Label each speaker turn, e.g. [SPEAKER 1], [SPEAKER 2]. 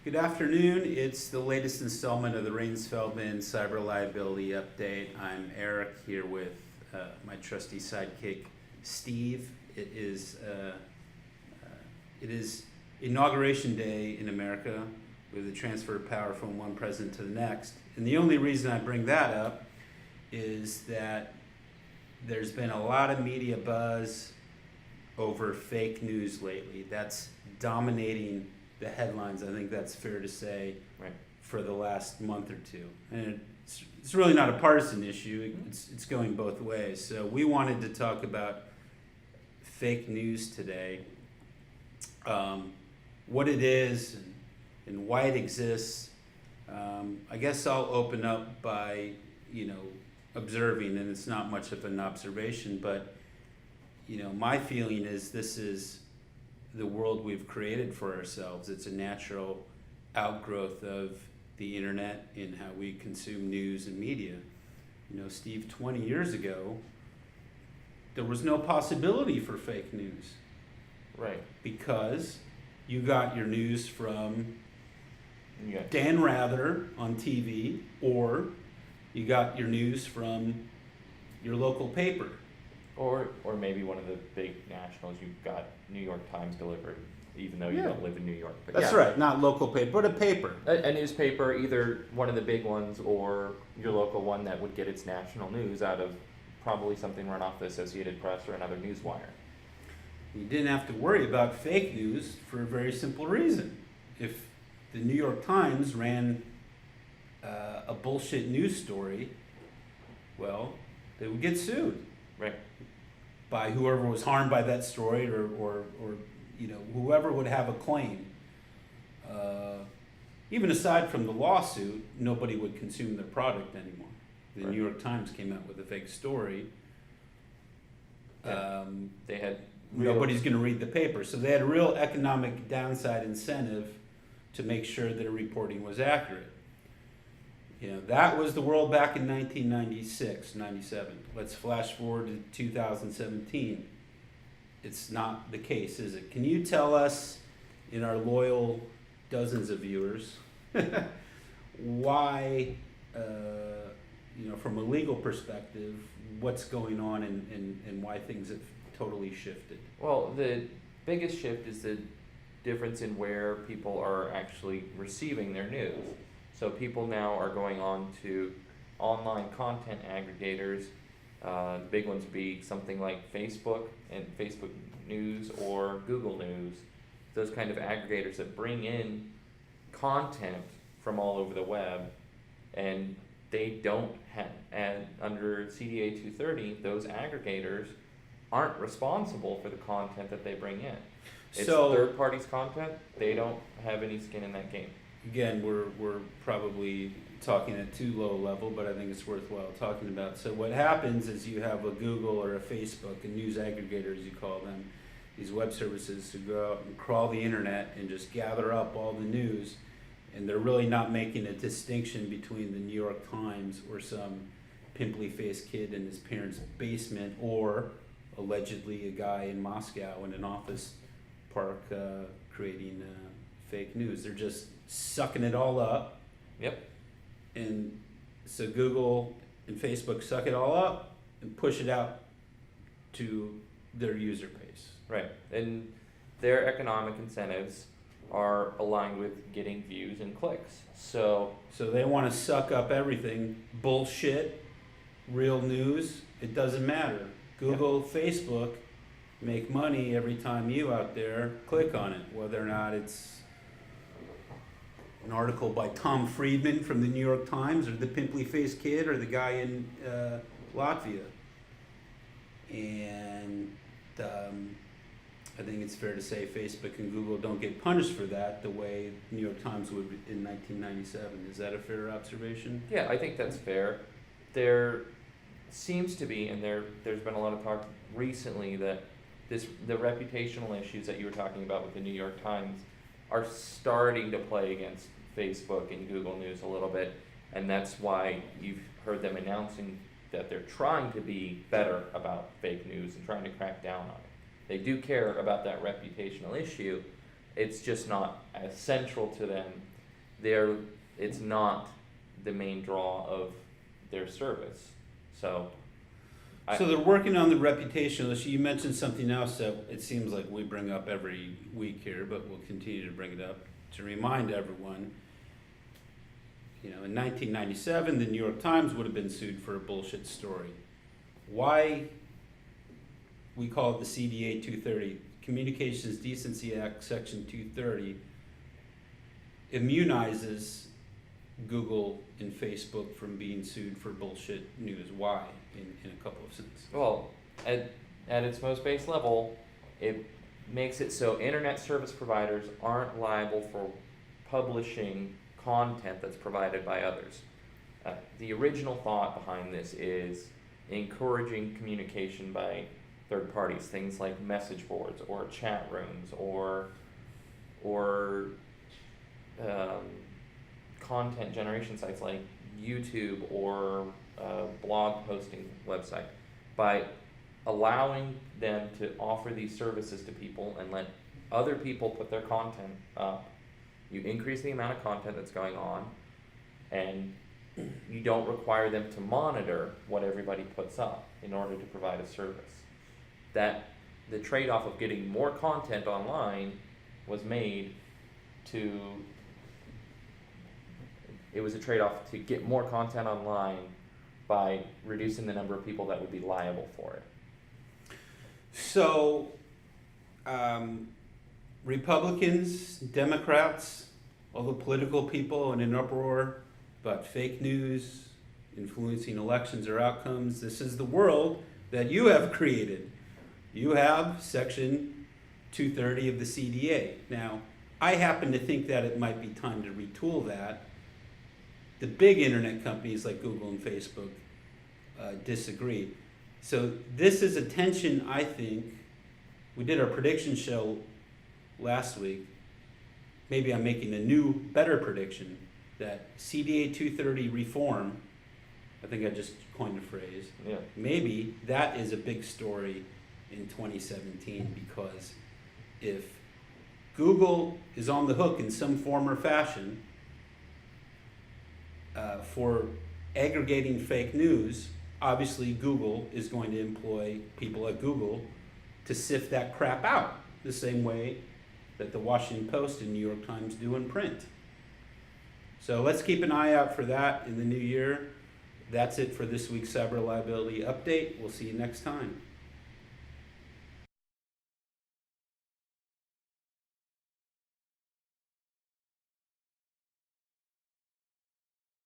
[SPEAKER 1] Good afternoon. It's the latest installment of the Rains-Feldman Cyber Liability Update. I'm Erik here with my trusty sidekick, Steve. It is Inauguration Day in America with the transfer of power from one president to the next. And the only reason I bring that up is that there's been a lot of media buzz over fake news lately. That's dominating the headlines. I think that's fair to say,
[SPEAKER 2] right,
[SPEAKER 1] for the last month or two. And it's really not a partisan issue. It's going both ways. So we wanted to talk about fake news today, what it is and why it exists. I guess I'll open up by, observing, and it's not much of an observation, but, my feeling is this is the world we've created for ourselves. It's a natural outgrowth of the internet and how we consume news and media. Steve, 20 years ago, there was no possibility for fake news.
[SPEAKER 2] Right.
[SPEAKER 1] Because you got your news from Dan Rather on TV, or you got your news from your local paper.
[SPEAKER 2] Or maybe one of the big nationals, you've got New York Times delivered, even though you don't live in New York. But
[SPEAKER 1] that's right, not local paper, but a paper.
[SPEAKER 2] A newspaper, either one of the big ones or your local one that would get its national news out of probably something run off the Associated Press or another news wire.
[SPEAKER 1] You didn't have to worry about fake news for a very simple reason. If the New York Times ran a bullshit news story, well, they would get sued.
[SPEAKER 2] Right.
[SPEAKER 1] By whoever was harmed by that story, or whoever would have a claim. Even aside from the lawsuit, nobody would consume their product anymore. The
[SPEAKER 2] Right.
[SPEAKER 1] New York Times came out with a fake story.
[SPEAKER 2] They had
[SPEAKER 1] Nobody's going to read the paper, so they had a real economic downside incentive to make sure their reporting was accurate. That was the world back in 1996, 97. Let's flash forward to 2017. It's not the case, is it? Can you tell us, in our loyal dozens of viewers, why, from a legal perspective, what's going on and why things have totally shifted?
[SPEAKER 2] Well, the biggest shift is the difference in where people are actually receiving their news. So people now are going on to online content aggregators. The big ones would be something like Facebook and Facebook News or Google News. Those kind of aggregators that bring in content from all over the web, and they don't have, and under CDA 230, those aggregators aren't responsible for the content that they bring in. It's third parties' content. They don't have any skin in that game.
[SPEAKER 1] Again, we're probably talking at too low a level, but I think it's worthwhile talking about. So what happens is you have a Google or a Facebook, a news aggregator as you call them, these web services to go out and crawl the internet and just gather up all the news, and they're really not making a distinction between the New York Times or some pimply-faced kid in his parents' basement, or allegedly a guy in Moscow in an office park creating fake news. They're just sucking it all up.
[SPEAKER 2] Yep.
[SPEAKER 1] And so Google and Facebook suck it all up and push it out to their user base.
[SPEAKER 2] Right. And their economic incentives are aligned with getting views and clicks. So
[SPEAKER 1] they want to suck up everything. Bullshit, real news, it doesn't matter. Google, Facebook make money every time you out there click on it, whether or not it's an article by Tom Friedman from the New York Times, or the pimply-faced kid, or the guy in Latvia. And I think it's fair to say Facebook and Google don't get punished for that the way New York Times would in 1997. Is that a fair observation?
[SPEAKER 2] Yeah, I think that's fair. There seems to be, and there's been a lot of talk recently that the reputational issues that you were talking about with the New York Times are starting to play against Facebook and Google News a little bit, and that's why you've heard them announcing that they're trying to be better about fake news and trying to crack down on it. They do care about that reputational issue. It's just not as central to them it's not the main draw of their service. So
[SPEAKER 1] So they're working on the reputation issue. You mentioned something else that it seems like we bring up every week here, but we'll continue to bring it up to remind everyone. You know, in 1997, the New York Times would have been sued for a bullshit story. Why we call it the CDA 230, Communications Decency Act, Section 230, immunizes Google and Facebook from being sued for bullshit news. Why? In a couple of sentences.
[SPEAKER 2] Well, at its most base level, it makes it so internet service providers aren't liable for publishing content that's provided by others. The original thought behind this is encouraging communication by third parties, things like message boards or chat rooms or content generation sites like YouTube or blog posting website. By allowing them to offer these services to people and let other people put their content up, you increase the amount of content that's going on, and you don't require them to monitor what everybody puts up in order to provide a service. That the trade-off of getting more content online was made to, it was a trade-off to get more content online by reducing the number of people that would be liable for it.
[SPEAKER 1] So, Republicans, Democrats, all the political people in an uproar about fake news, influencing elections or outcomes. This is the world that you have created. You have Section 230 of the CDA. Now, I happen to think that it might be time to retool that. The big internet companies like Google and Facebook disagree. So this is a tension, I think. We did our prediction show last week. Maybe I'm making a new, better prediction that CDA 230 reform, I think I just coined a phrase,
[SPEAKER 2] Yeah.
[SPEAKER 1] maybe that is a big story in 2017, because if Google is on the hook in some form or fashion for aggregating fake news, obviously Google is going to employ people at Google to sift that crap out, the same way that the Washington Post and New York Times do in print. So let's keep an eye out for that in the new year. That's it for this week's Cyber Liability Update. We'll see you next time.